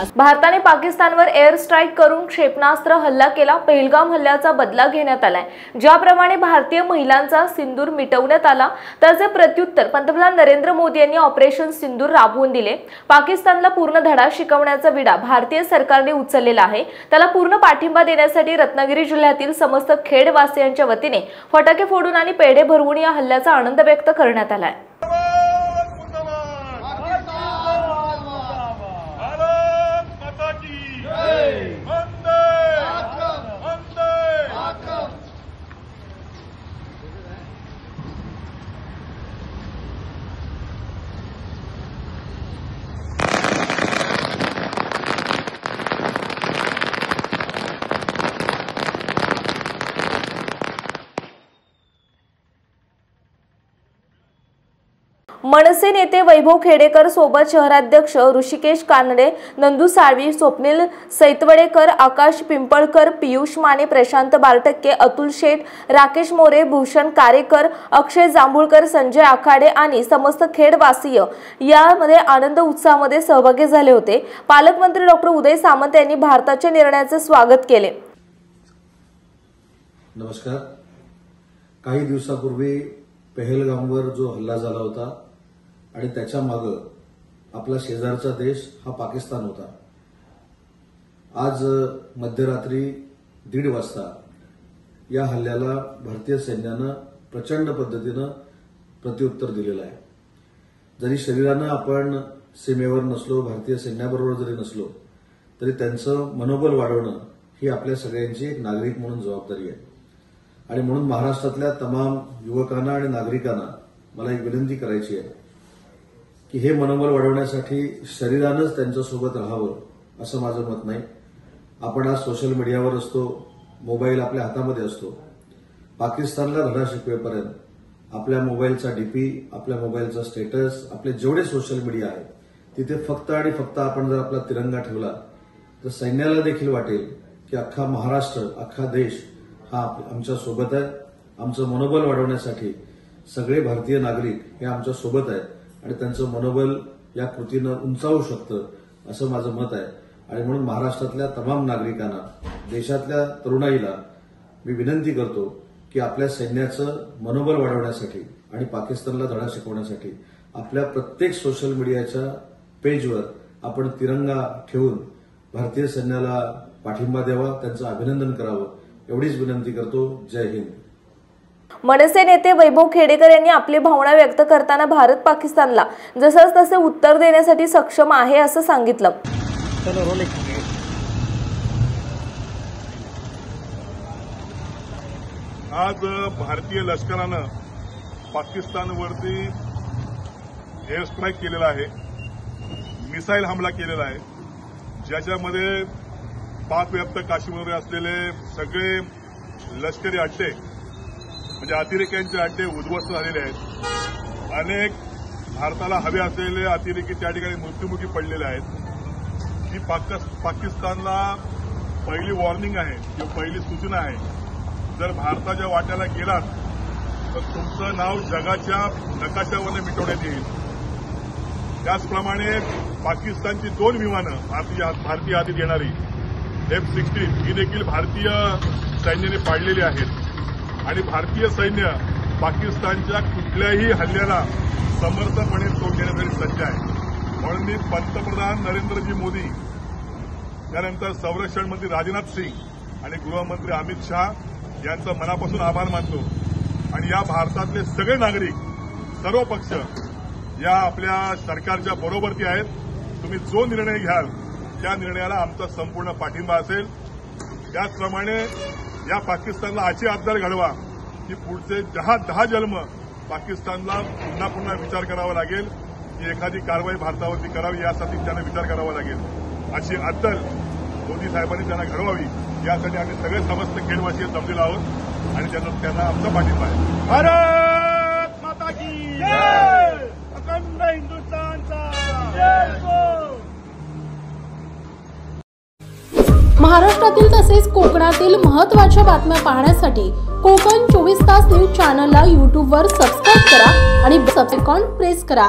भारताने पाकिस्तानवर air strike करून क्षेपणास्त्र हल्ला केला। पहलगाम हल्ल्याचा बदला घेण्यात आलाय। ज्याप्रमाणे भारतीय महिलांचा सिंदूर मिटवण्यात आला, त्याचे प्रत्युत्तर पंतप्रधान नरेंद्र मोदी यांनी ऑपरेशन सिंदूर राबवून दिले। पाकिस्तानला पूर्ण धडा शिकवण्याचा विडा भारतीय सरकारने उचललेला आहे। त्याला पूर्ण पाठिंबा देण्यासाठी रत्नागिरी जिल्ह्यातील समस्त खेडवासियांच्या वतीने फटाके फोडून आणि पेढे भरवून या हल्ल्याचा आनंद व्यक्त करण्यात आलाय। मनसे नेते वैभव खेडेकर सोबत शहराध्यक्ष ऋषिकेश कानडे, नंदू साळवी, स्वप्नील सैतवडेकर, आकाश पिंपळकर, पियुष माने, प्रशांत बारटक्के, अतुल शेठ, राकेश मोरे, भूषण कारेकर, अक्षय जांभूळकर, संजय आखाडे आणि समस्त खेडवासीय यामध्ये आनंद उत्साहामध्ये सहभागी झाले होते। पालकमंत्री डॉक्टर उदय सामंत यांनी भारताच्या निर्णयाचे स्वागत केले। नमस्कार। काही दिवसापूर्वी पहलगामवर जो हल्ला झाला होता आणि त्याच्या मागे आपला शेजारचा देश हा पाकिस्तान होता। आज मध्यरात्री 1:30 वाजता या हल्ल्याला भारतीय सैन्यानं प्रचंड पद्धतीनं प्रत्युत्तर दिलेलं आहे। जरी शरीरानं आपण सीमेवर नसलो, भारतीय सैन्याबरोबर जरी नसलो, तरी त्यांचं मनोबल वाढवणं ही आपल्या सगळ्यांची एक नागरिक म्हणून जबाबदारी आहे। आणि म्हणून महाराष्ट्रातल्या तमाम युवकांना आणि नागरिकांना मला एक विनंती करायची आहे की हे मनोबल वाढवण्यासाठी शरीरानंच त्यांच्यासोबत राहावं असं माझं मत नाही। आपण आज सोशल मीडियावर असतो, मोबाईल आपल्या हातामध्ये असतो। पाकिस्तानला धडा शिकवेपर्यंत आपल्या मोबाईलचा डीपी, आपल्या मोबाईलचा स्टेटस, आपले जेवढे सोशल मीडिया आहे तिथे फक्त आणि फक्त आपण जर आपला तिरंगा ठेवला तर सैन्याला देखील वाटेल की अख्खा महाराष्ट्र, अख्खा देश हा आमच्या सोबत आहे। आमचं मनोबल वाढवण्यासाठी सगळे भारतीय नागरिक हे आमच्या सोबत आहेत आणि त्यांचं मनोबल या कृतीनं उंचावू शकतं असं माझं मत आहे। आणि म्हणून महाराष्ट्रातल्या तमाम नागरिकांना, देशातल्या तरुणाईला मी विनंती करतो की आपल्या सैन्याचं मनोबल वाढवण्यासाठी आणि पाकिस्तानला धडा शिकवण्यासाठी आपल्या प्रत्येक सोशल मीडियाच्या पेजवर आपण तिरंगा ठेवून भारतीय सैन्याला पाठिंबा द्यावा, त्यांचं अभिनंदन करावं एवढीच विनंती करतो। जय हिंद। मनसे नेते वैभव खेडेकर यांनी आपली भावना व्यक्त करताना भारत पाकिस्तानला जसंच तसे उत्तर देण्यासाठी सक्षम आहे असं सांगितलं। आज भारतीय लष्करानं पाकिस्तानवरती एअर स्ट्राईक केलेला आहे, मिसाईल हमला केलेला आहे, ज्याच्यामध्ये पाक व्याप्त काश्मीरमध्ये असलेले सगळे लष्करी अड्डे म्हणजे अतिरेक्यांचे अड्डे उद्ध्वस्त झालेले आहेत। अनेक भारताला हवे असलेले अतिरेकी त्या ठिकाणी मृत्युमुखी पडलेले आहेत। ही पाकिस्तानला पहिली वॉर्निंग आहे किंवा पहिली सूचना आहे, जर भारताच्या वाट्याला गेलात तर तुमचं नाव जगाच्या नकाशावर मिटवण्यात येईल। त्याचप्रमाणे पाकिस्तानची 2 विमानं भारतीय हद्दीत येणारी F-16 ही देखील भारतीय सैन्याने पाडलेली आहेत आणि भारतीय सैन्य पाकिस्तानच्या कुठल्याही हल्ल्याला समर्थपणे तोंड देण्यासाठी सज्ज आहे। म्हणून मी पंतप्रधान नरेंद्रजी मोदी, त्यानंतर संरक्षण मंत्री राजनाथ सिंह आणि गृहमंत्री अमित शहा यांचा मनापासून आभार मानतो। आणि या भारतातले सगळे नागरिक, सर्व पक्ष या आपल्या सरकारच्या बरोबरती आहेत। तुम्ही जो निर्णय घ्याल त्या निर्णयाला आमचा संपूर्ण पाठिंबा असेल। त्याचप्रमाणे या पाकिस्तानला अशी आद्दल घडवा की पुढचे 10 जन्म पाकिस्तानला पुन्हा विचार करावा लागेल की एखादी कारवाई भारतावरती करावी, यासाठी त्यांना विचार करावा लागेल। अशी आद्दल मोदी साहेबांनी त्यांना घडवावी, यासाठी आम्ही सगळे समस्त खेडवासी जमलेलो आहोत आणि त्यांना आमचा पाठिंबा आहे। भारत माता की जय, अखंड हिंदुस्थानचा जय। महाराष्ट्रातील तसेच कोकणातील महत्त्वाच्या बातम्या पाहण्यासाठी कोकण 24 तास न्यूज चॅनलला यूट्यूबवर सबस्क्राइब करा आणि बेल आयकॉन प्रेस करा।